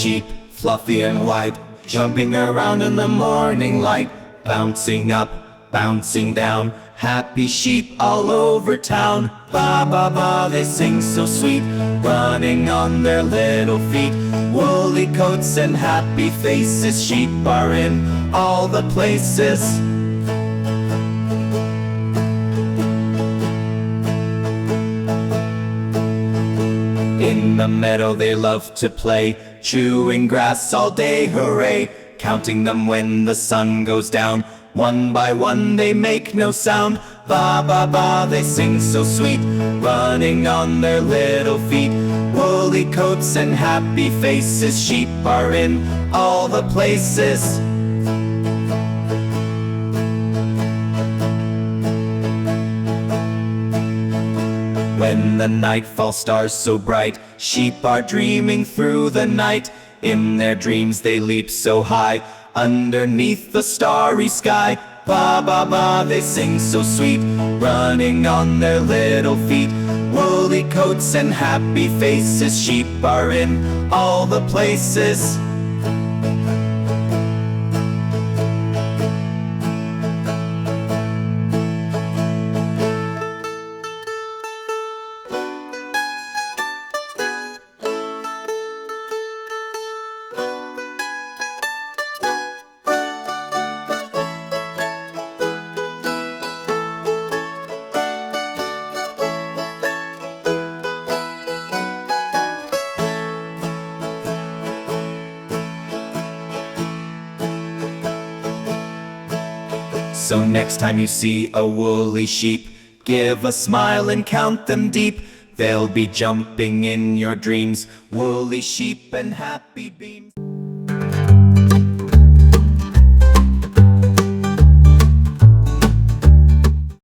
sheep, fluffy and white, jumping around in the morning light, bouncing up, bouncing down, happy sheep all over town. Ba ba ba, they sing so sweet, running on their little feet. Woolly coats and happy faces, sheep are in all the places. In the meadow they love to play, chewing grass all day, hooray, counting them when the sun goes down. One by one they make no sound. Ba ba ba, they sing so sweet, running on their little feet. Woolly coats and happy faces, sheep are in all the places. When the nightfall stars so bright, sheep are dreaming through the night. In their dreams they leap so high, underneath the starry sky. Ba ba ba, they sing so sweet, running on their little feet. Woolly coats and happy faces, sheep are in all the places. So next time you see a woolly sheep, give a smile and count them deep. They'll be jumping in your dreams, woolly sheep and happy beams.